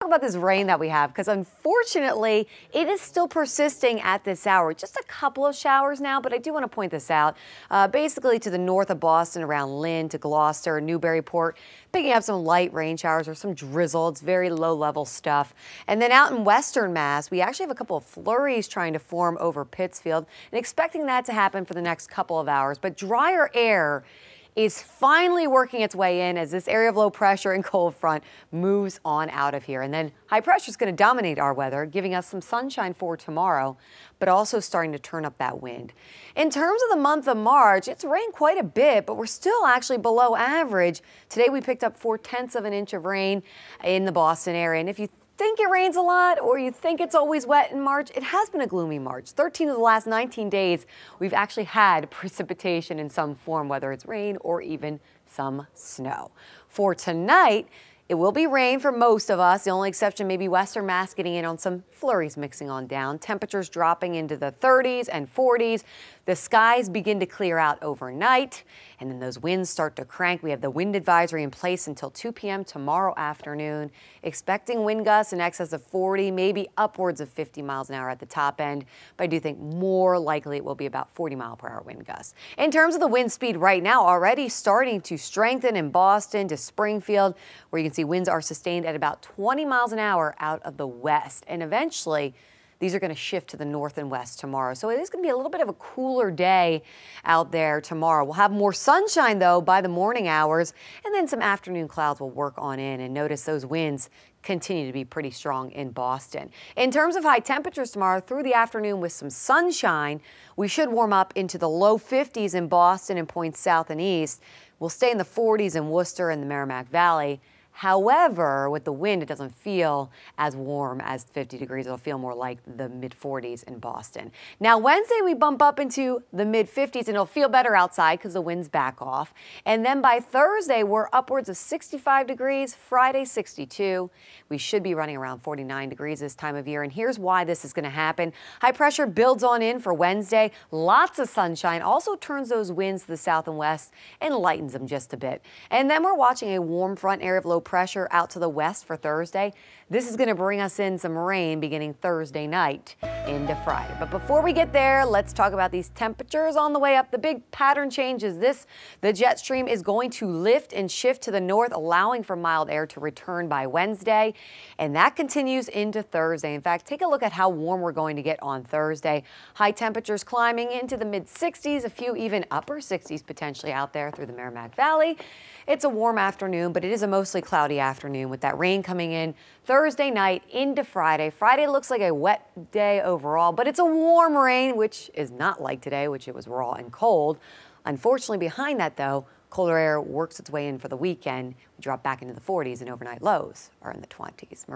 about this rain that we have, because unfortunately, it is still persisting at this hour. Just a couple of showers now, but I do want to point this out. Basically to the north of Boston, around Lynn to Gloucester, Newburyport, picking up some light rain showers or some drizzle. It's very low-level stuff. And then out in western Mass, we actually have a couple of flurries trying to form over Pittsfield, and expecting that to happen for the next couple of hours. But drier air is finally working its way in as this area of low pressure and cold front moves on out of here. And then high pressure is going to dominate our weather, giving us some sunshine for tomorrow, but also starting to turn up that wind. In terms of the month of March, it's rained quite a bit, but we're still actually below average. Today we picked up 4/10 of an inch of rain in the Boston area. And if you think it rains a lot, or you think it's always wet in March, it has been a gloomy March. 13 of the last 19 days, we've actually had precipitation in some form, whether it's rain or even some snow. For tonight, it will be rain for most of us. The only exception may be western Mass getting in on some flurries mixing on down. Temperatures dropping into the 30s and 40s. The skies begin to clear out overnight, and then those winds start to crank. We have the wind advisory in place until 2 p.m. tomorrow afternoon. Expecting wind gusts in excess of 40, maybe upwards of 50 miles an hour at the top end, but I do think more likely it will be about 40-mile-per-hour wind gusts. In terms of the wind speed right now, already starting to strengthen in Boston to Springfield, where you can see winds are sustained at about 20 miles an hour out of the west, and eventually these are going to shift to the north and west tomorrow. So it is going to be a little bit of a cooler day out there tomorrow. We'll have more sunshine, though, by the morning hours, and then some afternoon clouds will work on in. And notice those winds continue to be pretty strong in Boston. In terms of high temperatures tomorrow, through the afternoon with some sunshine, we should warm up into the low 50s in Boston and points south and east. We'll stay in the 40s in Worcester and the Merrimack Valley. However, with the wind, it doesn't feel as warm as 50 degrees. It'll feel more like the mid-40s in Boston. Now, Wednesday, we bump up into the mid-50s, and it'll feel better outside because the winds back off. And then by Thursday, we're upwards of 65 degrees. Friday, 62. We should be running around 49 degrees this time of year. And here's why this is going to happen. High pressure builds on in for Wednesday. Lots of sunshine. Also turns those winds to the south and west and lightens them just a bit. And then we're watching a warm front area of low pressure out to the west for Thursday. This is going to bring us in some rain beginning Thursday night into Friday. But before we get there, let's talk about these temperatures on the way up. The big pattern change is this. The jet stream is going to lift and shift to the north, allowing for mild air to return by Wednesday. And that continues into Thursday. In fact, take a look at how warm we're going to get on Thursday. High temperatures climbing into the mid-60s, a few even upper 60s potentially out there through the Merrimack Valley. It's a warm afternoon, but it is a mostly cloudy afternoon with that rain coming in Thursday night into Friday. Friday looks like a wet day overall, but it's a warm rain, which is not like today, which it was raw and cold. Unfortunately, behind that, though, colder air works its way in for the weekend. We drop back into the 40s, and overnight lows are in the 20s.